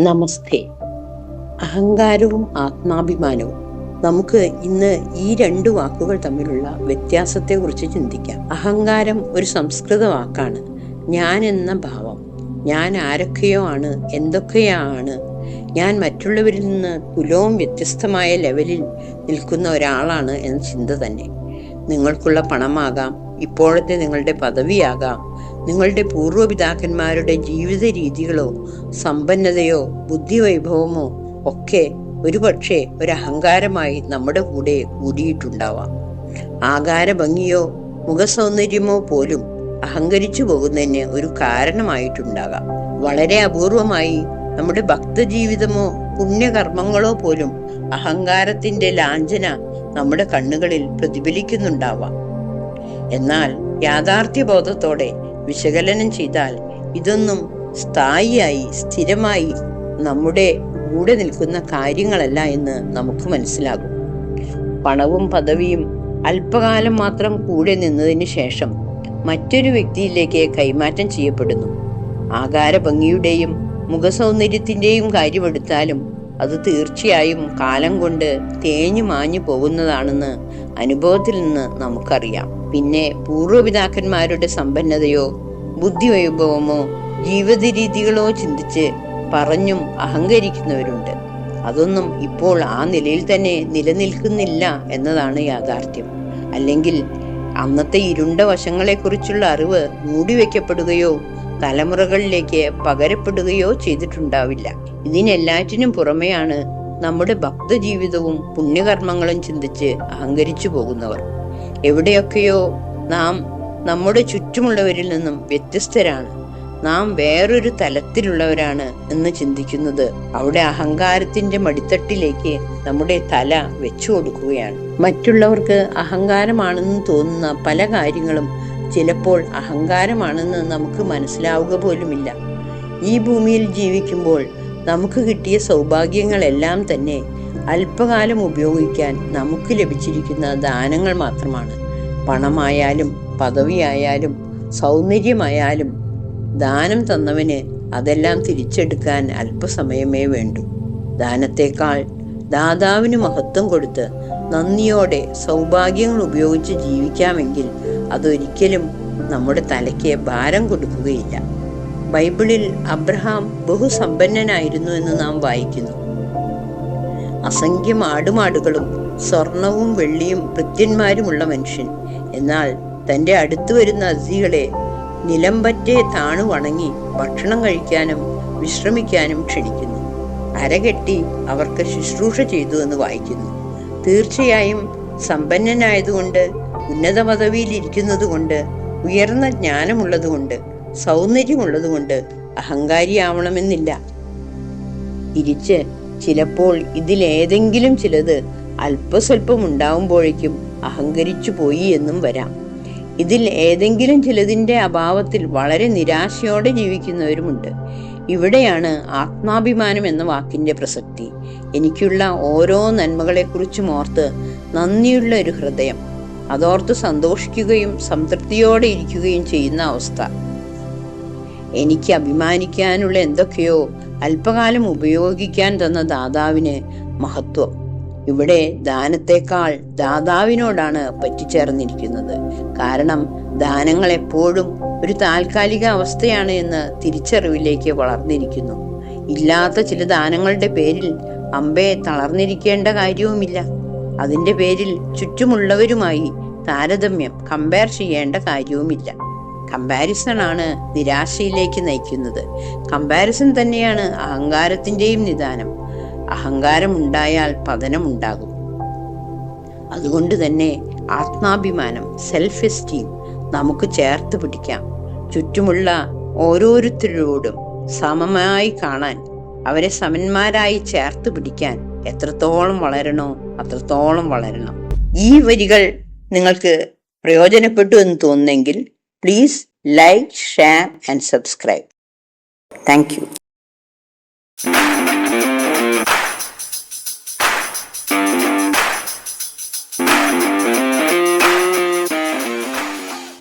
നമസ്തേ. അഹങ്കാരവും ആത്മാഭിമാനവും. നമുക്ക് ഇന്ന് ഈ രണ്ട് വാക്കുകൾ തമ്മിലുള്ള വ്യത്യാസത്തെക്കുറിച്ച് ചിന്തിക്കാം. അഹങ്കാരം ഒരു സംസ്കൃത വാക്കാണ്. ഞാൻ എന്ന ഭാവം. ഞാൻ ആരൊക്കെയോ ആണ്, എന്തൊക്കെയാണ്. ഞാൻ മറ്റുള്ളവരിൽ നിന്ന് തുലവും വ്യത്യസ്തമായ ലെവലിൽ നിൽക്കുന്ന ഒരാളാണ് എന്ന ചിന്ത തന്നെ. നിങ്ങൾക്കുള്ള പണമാകാം, ഇപ്പോഴത്തെ നിങ്ങളുടെ പദവിയാകാം, നിങ്ങളുടെ പൂർവ്വപിതാക്കന്മാരുടെ ജീവിത രീതികളോ സമ്പന്നതയോ ബുദ്ധിവൈഭവമോ ഒക്കെ ഒരുപക്ഷെ ഒരു അഹങ്കാരമായി നമ്മുടെ കൂടെ കൂടിയിട്ടുണ്ടാവാം. ആകാരഭംഗിയോ മുഖസൗന്ദര്യമോ പോലും അഹങ്കരിച്ചു പോകുന്നതിന് ഒരു കാരണമായിട്ടുണ്ടാകാം. വളരെ അപൂർവമായി നമ്മുടെ ഭക്തജീവിതമോ പുണ്യകർമ്മങ്ങളോ പോലും അഹങ്കാരത്തിന്റെ ലാഞ്ചന നമ്മുടെ കണ്ണുകളിൽ പ്രതിഫലിക്കുന്നുണ്ടാവാം. എന്നാൽ യാഥാർത്ഥ്യബോധത്തോടെ വിശകലനം ചെയ്താൽ ഇതൊന്നും സ്ഥായിയായി സ്ഥിരമായി നമ്മുടെ കൂടെ നിൽക്കുന്ന കാര്യങ്ങളല്ല എന്ന് നമുക്ക് മനസ്സിലാകും. പണവും പദവിയും അല്പകാലം മാത്രം കൂടെ നിന്നതിന് ശേഷം മറ്റൊരു വ്യക്തിയിലേക്ക് കൈമാറ്റം ചെയ്യപ്പെടുന്നു. ആകാരഭംഗിയുടെയും മുഖസൗന്ദര്യത്തിന്റെയും കാര്യമെടുത്താലും അത് തീർച്ചയായും കാലം കൊണ്ട് തേഞ്ഞു മാഞ്ഞു പോകുന്നതാണെന്ന് അനുഭവത്തിൽ നിന്ന് നമുക്കറിയാം. പിന്നെ പൂർവ്വപിതാക്കന്മാരുടെ സമ്പന്നതയോ ബുദ്ധിവൈഭവമോ ജീവിത രീതികളോ ചിന്തിച്ച് പറഞ്ഞും അഹങ്കരിക്കുന്നവരുണ്ട്. അതൊന്നും ഇപ്പോൾ ആ നിലയിൽ തന്നെ നിലനിൽക്കുന്നില്ല എന്നതാണ് യാഥാർത്ഥ്യം. അല്ലെങ്കിൽ അന്നത്തെ ഇരുണ്ട വശങ്ങളെക്കുറിച്ചുള്ള അറിവ് മൂടിവെക്കപ്പെടുകയോ തലമുറകളിലേക്ക് പകരപ്പെടുകയോ ചെയ്തിട്ടുണ്ടാവില്ല. ഇതിനെല്ലാറ്റിനും പുറമെയാണ് നമ്മുടെ ഭക്തജീവിതവും പുണ്യകർമ്മങ്ങളും ചിന്തിച്ച് അഹങ്കരിച്ചു പോകുന്നവർ. എവിടെയൊക്കെയോ നാം നമ്മുടെ ചുറ്റുമുള്ളവരിൽ നിന്നും വ്യത്യസ്തരാണ്, നാം വേറൊരു തലത്തിലുള്ളവരാണ് എന്ന് ചിന്തിക്കുന്നത് അവിടെ അഹങ്കാരത്തിന്റെ മടിത്തട്ടിലേക്ക് നമ്മുടെ തല വെച്ചു കൊടുക്കുകയാണ്. മറ്റുള്ളവർക്ക് അഹങ്കാരമാണെന്ന് തോന്നുന്ന പല കാര്യങ്ങളും ചിലപ്പോൾ അഹങ്കാരമാണെന്ന് നമുക്ക് മനസ്സിലാവുക പോലുമില്ല. ഈ ഭൂമിയിൽ ജീവിക്കുമ്പോൾ നമുക്ക് കിട്ടിയ സൗഭാഗ്യങ്ങളെല്ലാം തന്നെ അല്പകാലം ഉപയോഗിക്കാൻ നമുക്ക് ലഭിച്ചിരിക്കുന്ന ദാനങ്ങൾ മാത്രമാണ്. പണമായാലും പദവിയായാലും സൗന്ദര്യമായാലും ദാനം തന്നവന് അതെല്ലാം തിരിച്ചെടുക്കാൻ അല്പസമയമേ വേണ്ടൂ. ദാനത്തേക്കാൾ ദാതാവിന് മഹത്വം കൊടുത്ത് നന്ദിയോടെ സൗഭാഗ്യങ്ങൾ ഉപയോഗിച്ച് ജീവിക്കാമെങ്കിൽ അതൊരിക്കലും നമ്മുടെ തലയ്ക്ക് ഭാരം കൊടുക്കുകയില്ല. ബൈബിളിൽ അബ്രഹാം ബഹുസമ്പന്നനായിരുന്നു എന്ന് നാം വായിക്കുന്നു. അസംഖ്യം ആടുമാടുകളും സ്വർണവും വെള്ളിയും ഭൃത്യന്മാരുമുള്ള മനുഷ്യൻ. എന്നാൽ തൻ്റെ അടുത്തു വരുന്ന അതിഥികളെ നിലംപറ്റേ താണു വണങ്ങി ഭക്ഷണം കഴിക്കാനും വിശ്രമിക്കാനും ക്ഷണിക്കുന്നു. അരകെട്ടി അവർക്ക് ശുശ്രൂഷ ചെയ്തു എന്ന് വായിക്കുന്നു. തീർച്ചയായും സമ്പന്നനായതുകൊണ്ട്, ഉന്നത പദവിയിൽ ഇരിക്കുന്നത് കൊണ്ട്, ഉയർന്ന ജ്ഞാനമുള്ളതുകൊണ്ട്, സൗന്ദര്യമുള്ളതുകൊണ്ട് അഹങ്കാരിയാവണമെന്നില്ല. തിരിച്ച് ചിലപ്പോൾ ഇതിലേതെങ്കിലും ചിലത് അല്പസ്വല്പം ഉണ്ടാവുമ്പോഴേക്കും അഹങ്കരിച്ചു പോയി എന്നും വരാം. ഇതിൽ ഏതെങ്കിലും ചിലതിൻ്റെ അഭാവത്തിൽ വളരെ നിരാശയോടെ ജീവിക്കുന്നവരുമുണ്ട്. ഇവിടെയാണ് ആത്മാഭിമാനം എന്ന വാക്കിന്റെ പ്രസക്തി. എനിക്കുള്ള ഓരോ നന്മകളെക്കുറിച്ചും ഓർത്ത് നന്ദിയുള്ള ഒരു ഹൃദയം, അതോർത്ത് സന്തോഷിക്കുകയും സംതൃപ്തിയോടെ ഇരിക്കുകയും ചെയ്യുന്ന അവസ്ഥ. എനിക്ക് അഭിമാനിക്കാനുള്ള എന്തൊക്കെയോ അല്പകാലം ഉപയോഗിക്കാൻ തന്ന ദാതാവിന് മഹത്വം. ഇവിടെ ദാനത്തെക്കാൾ ദാതാവിനോടാണ് പറ്റിച്ചേർന്നിരിക്കുന്നത്. കാരണം ദാനങ്ങൾ എപ്പോഴും ഒരു താൽക്കാലിക അവസ്ഥയാണ് എന്ന് തിരിച്ചറിവിലേക്ക് വളർന്നിരിക്കുന്നു. ഇല്ലാത്ത ചില ദാനങ്ങളുടെ പേരിൽ അമ്പേ തളർന്നിരിക്കേണ്ട കാര്യവുമില്ല. അതിൻ്റെ പേരിൽ ചുറ്റുമുള്ളവരുമായി താരതമ്യം കമ്പയർ ചെയ്യേണ്ട കാര്യവുമില്ല. കമ്പാരിസൺ ആണ് നിരാശയിലേക്ക് നയിക്കുന്നത്. കമ്പാരിസൺ തന്നെയാണ് അഹങ്കാരത്തിൻ്റെയും നിദാനം. അഹങ്കാരം ഉണ്ടായാൽ പതനമുണ്ടാകും. അതുകൊണ്ട് തന്നെ ആത്മാഭിമാനം, സെൽഫ് എസ്റ്റീം നമുക്ക് ചേർത്ത് പിടിക്കാം. ചുറ്റുമുള്ള ഓരോരുത്തരോടും സമമായി കാണാൻ, അവരെ സമന്മാരായി ചേർത്ത് പിടിക്കാൻ എത്രത്തോളം വളരണോ അത്രത്തോളം വളരണം. ഈ വരികൾ നിങ്ങൾക്ക് പ്രയോജനപ്പെട്ടു എന്ന് തോന്നുന്നെങ്കിൽ please like, share and subscribe. Thank U.